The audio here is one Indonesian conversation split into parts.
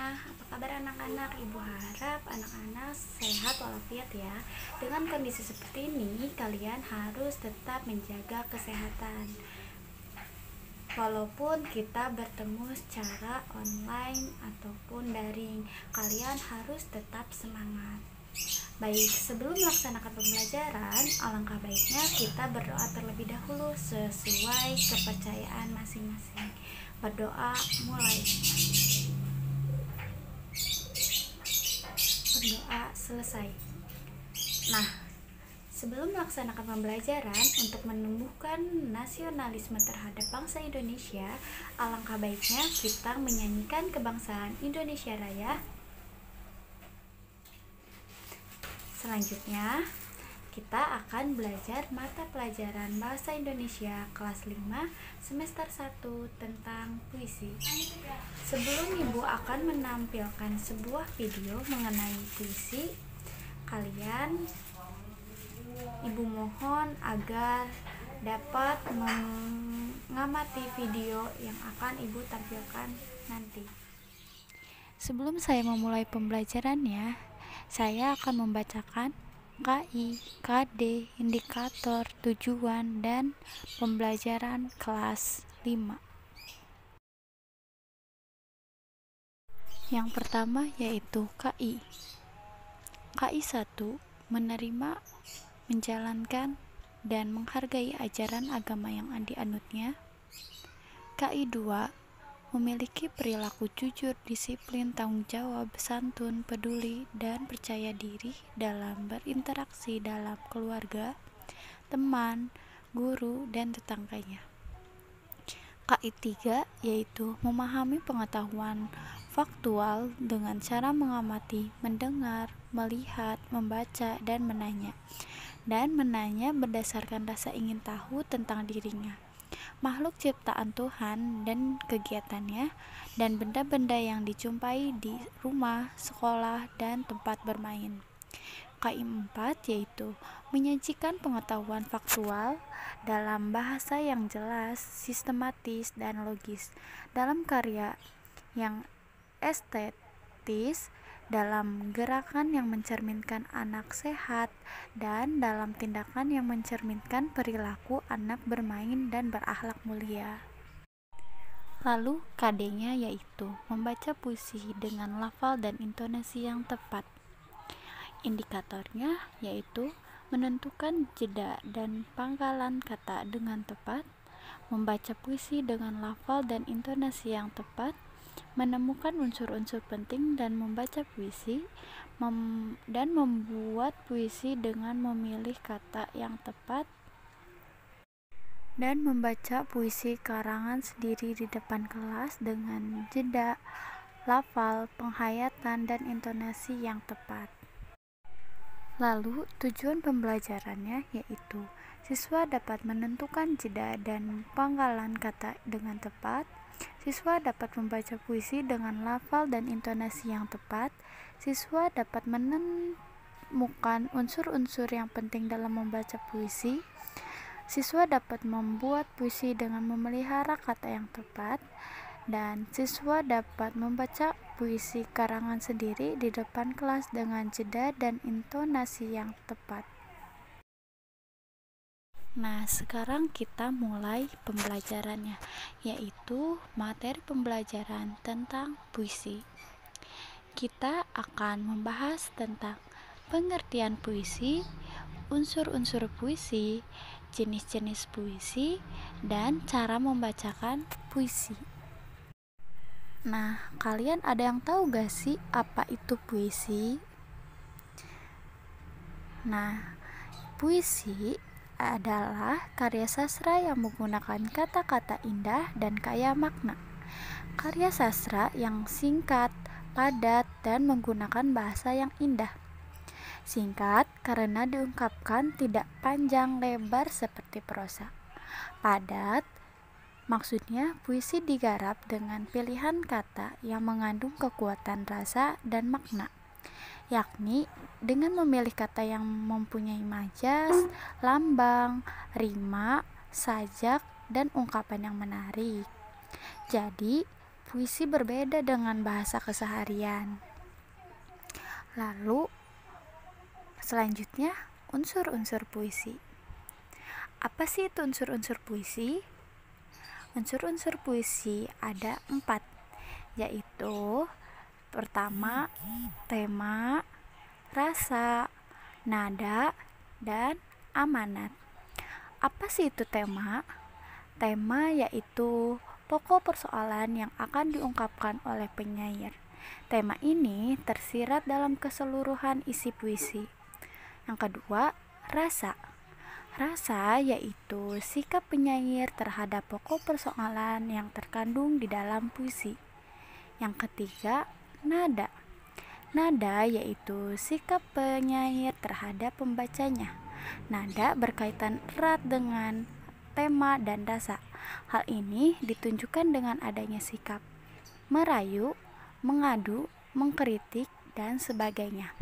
semuanya, apa kabar anak-anak? Ibu harap anak-anak sehat walafiat ya. Dengan kondisi seperti ini, kalian harus tetap menjaga kesehatan. Walaupun kita bertemu secara online ataupun daring, kalian harus tetap semangat. Baik, sebelum melaksanakan pembelajaran, alangkah baiknya kita berdoa terlebih dahulu sesuai kepercayaan masing-masing. Berdoa mulai. Berdoa selesai. Nah, sebelum melaksanakan pembelajaran untuk menumbuhkan nasionalisme terhadap bangsa Indonesia, alangkah baiknya kita menyanyikan kebangsaan Indonesia Raya. Selanjutnya, kita akan belajar mata pelajaran Bahasa Indonesia kelas 5 semester 1 tentang puisi. Sebelum Ibu akan menampilkan sebuah video mengenai puisi, Ibu mohon agar dapat mengamati video yang akan Ibu tampilkan nanti. Sebelum saya memulai pembelajarannya, saya akan membacakan KI, KD, indikator, tujuan, dan pembelajaran kelas 5. Yang pertama yaitu KI. KI 1, menerima, menjalankan, dan menghargai ajaran agama yang dianutnya. KI 2, memiliki perilaku jujur, disiplin, tanggung jawab, santun, peduli, dan percaya diri dalam berinteraksi dalam keluarga, teman, guru, dan tetangganya. KI 3 yaitu memahami pengetahuan faktual dengan cara mengamati, mendengar, melihat, membaca, dan menanya berdasarkan rasa ingin tahu tentang dirinya, makhluk ciptaan Tuhan dan kegiatannya, dan benda-benda yang dijumpai di rumah, sekolah, dan tempat bermain. KI 4 yaitu menyajikan pengetahuan faktual dalam bahasa yang jelas, sistematis, dan logis, dalam karya yang estetis, dalam gerakan yang mencerminkan anak sehat, dan dalam tindakan yang mencerminkan perilaku anak bermain dan berakhlak mulia. Lalu KD-nya yaitu membaca puisi dengan lafal dan intonasi yang tepat. Indikatornya yaitu menentukan jeda dan pangkalan kata dengan tepat, membaca puisi dengan lafal dan intonasi yang tepat, menemukan unsur-unsur penting dan membaca puisi, dan membuat puisi dengan memilih kata yang tepat, dan membaca puisi karangan sendiri di depan kelas dengan jeda, lafal, penghayatan, dan intonasi yang tepat. Lalu tujuan pembelajarannya yaitu siswa dapat menentukan jeda dan pangkalan kata dengan tepat, siswa dapat membaca puisi dengan lafal dan intonasi yang tepat, siswa dapat menemukan unsur-unsur yang penting dalam membaca puisi, siswa dapat membuat puisi dengan memelihara kata yang tepat, dan siswa dapat membaca puisi karangan sendiri di depan kelas dengan jeda dan intonasi yang tepat. Nah, sekarang kita mulai pembelajarannya, yaitu materi pembelajaran tentang puisi. Kita akan membahas tentang pengertian puisi, unsur-unsur puisi, jenis-jenis puisi, dan cara membacakan puisi. Nah, kalian ada yang tahu gak sih apa itu puisi? Nah, puisi adalah karya sastra yang menggunakan kata-kata indah dan kaya makna. Karya sastra yang singkat, padat, dan menggunakan bahasa yang indah. Singkat karena diungkapkan tidak panjang lebar seperti prosa. Padat maksudnya puisi digarap dengan pilihan kata yang mengandung kekuatan rasa dan makna, yakni dengan memilih kata yang mempunyai majas, lambang, rima, sajak, dan ungkapan yang menarik. Jadi, puisi berbeda dengan bahasa keseharian. Lalu, selanjutnya, unsur-unsur puisi. Apa sih itu unsur-unsur puisi? Unsur-unsur puisi ada 4, yaitu pertama, tema, rasa, nada, dan amanat. Apa sih itu tema? Tema yaitu pokok persoalan yang akan diungkapkan oleh penyair. Tema ini tersirat dalam keseluruhan isi puisi. Yang kedua, rasa. Rasa yaitu sikap penyair terhadap pokok persoalan yang terkandung di dalam puisi. Yang ketiga, nada. Nada yaitu sikap penyair terhadap pembacanya. Nada berkaitan erat dengan tema dan rasa. Hal ini ditunjukkan dengan adanya sikap merayu, mengadu, mengkritik, dan sebagainya.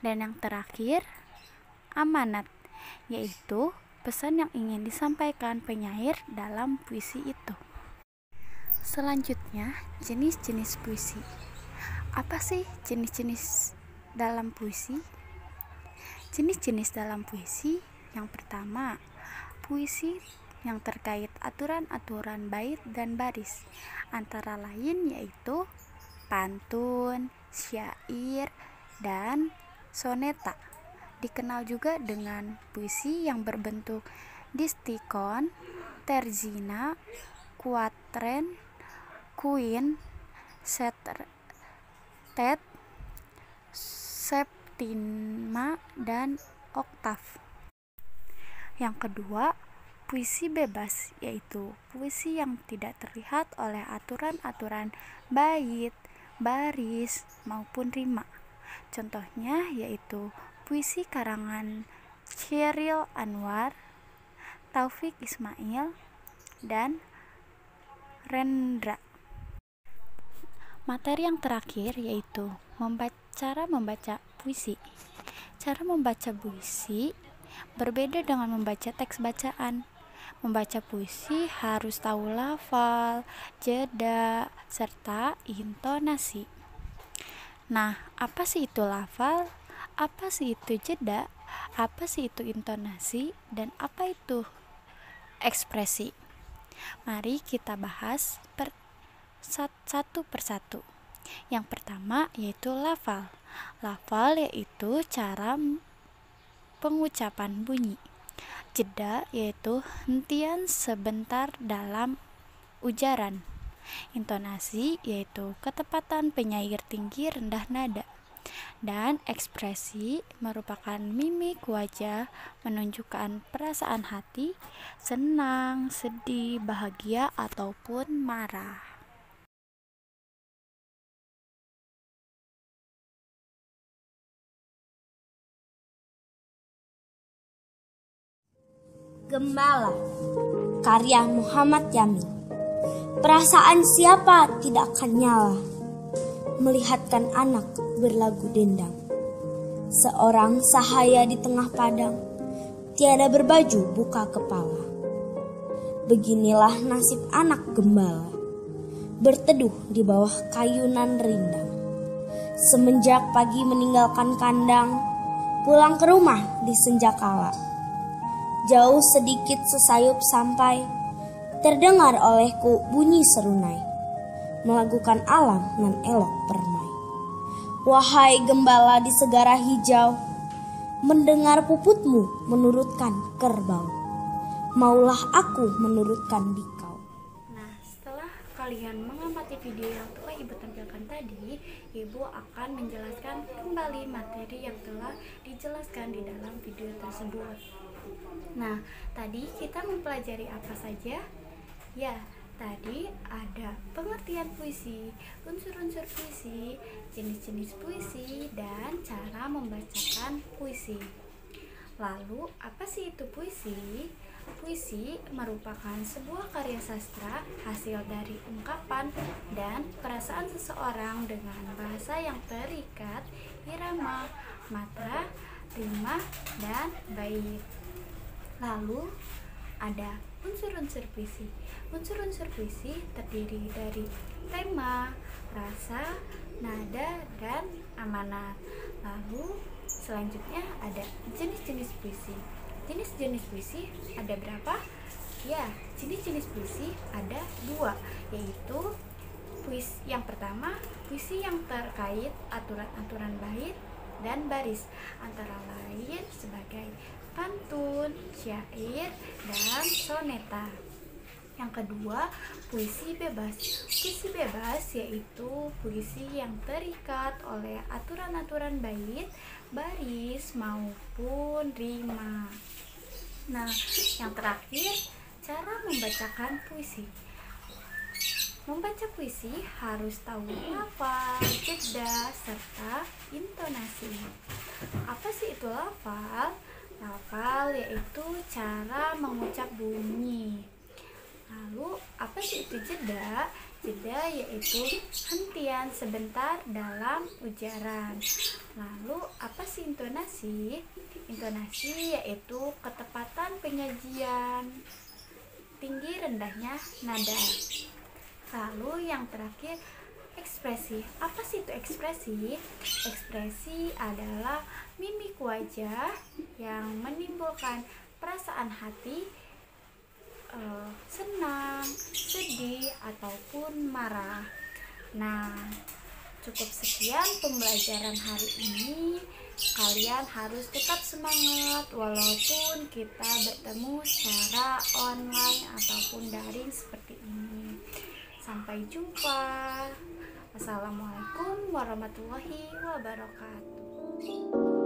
Dan yang terakhir, amanat, yaitu pesan yang ingin disampaikan penyair dalam puisi itu. Selanjutnya, jenis-jenis puisi. Apa sih jenis-jenis dalam puisi? Jenis-jenis dalam puisi yang pertama, puisi yang terkait aturan-aturan bait dan baris, antara lain yaitu pantun, syair, dan soneta. Dikenal juga dengan puisi yang berbentuk distikon, terzina, kuatren, kuin, setet, septima, dan oktav. Yang kedua, puisi bebas, yaitu puisi yang tidak terlihat oleh aturan-aturan bait, baris, maupun rima. Contohnya yaitu puisi karangan Chairil Anwar, Taufik Ismail, dan Rendra. Materi yang terakhir yaitu cara membaca puisi. Cara membaca puisi berbeda dengan membaca teks bacaan. Membaca puisi harus tahu lafal, jeda, serta intonasi. Nah, apa sih itu lafal? Apa sih itu jeda? Apa sih itu intonasi? Dan apa itu ekspresi? Mari kita bahas satu persatu. Yang pertama yaitu lafal. Lafal yaitu cara pengucapan bunyi. Jeda yaitu hentian sebentar dalam ujaran. Intonasi yaitu ketepatan penyair tinggi rendah nada. Dan ekspresi merupakan mimik wajah menunjukkan perasaan hati, senang, sedih, bahagia, ataupun marah. Gembala, karya Muhammad Yamin. Perasaan siapa tidak akan nyala melihatkan anak berlagu dendang. Seorang sahaya di tengah padang, tiada berbaju buka kepala. Beginilah nasib anak gembala, berteduh di bawah kayunan rindang. Semenjak pagi meninggalkan kandang, pulang ke rumah di senja kala. Jauh sedikit sesayup sampai, terdengar olehku bunyi serunai, melakukan alam nan elok permai. Wahai gembala di segara hijau, mendengar puputmu menurutkan kerbau, maulah aku menurutkan dikau. Nah, setelah kalian mengamati video yang telah Ibu tampilkan tadi, Ibu akan menjelaskan kembali materi yang telah dijelaskan di dalam video tersebut. Nah, tadi kita mempelajari apa saja? Ya, tadi ada pengertian puisi, unsur-unsur puisi, jenis-jenis puisi, dan cara membacakan puisi. Lalu, apa sih itu puisi? Puisi merupakan sebuah karya sastra hasil dari ungkapan dan perasaan seseorang dengan bahasa yang terikat, irama, matra, rima, dan bait. Lalu ada Unsur-unsur puisi. Unsur-unsur puisi terdiri dari tema, rasa, nada, dan amanat. Lalu selanjutnya ada jenis-jenis puisi. Jenis-jenis puisi ada berapa? Ya, jenis-jenis puisi ada 2, yaitu puisi yang pertama, puisi yang terkait aturan-aturan bait dan baris, antara lain sebagai pantun, syair, dan soneta. Yang kedua, puisi bebas. Puisi bebas yaitu puisi yang terikat oleh aturan-aturan bait, baris, maupun rima. Nah, yang terakhir, cara membacakan puisi. Membaca puisi harus tahu lafal, jeda, serta intonasi. Apa sih itu lafal? Lafal yaitu cara mengucap bunyi. Lalu, apa sih itu jeda? Jeda yaitu hentian sebentar dalam ujaran. Lalu, apa sih intonasi? Intonasi yaitu ketepatan penyajian, tinggi rendahnya nada. Lalu yang terakhir, ekspresi. Apa sih itu ekspresi? Ekspresi adalah mimik wajah yang menimbulkan perasaan hati, senang, sedih, ataupun marah. Nah, cukup sekian pembelajaran hari ini. Kalian harus tetap semangat walaupun kita bertemu secara online ataupun daring seperti ini. Sampai jumpa. Assalamualaikum warahmatullahi wabarakatuh.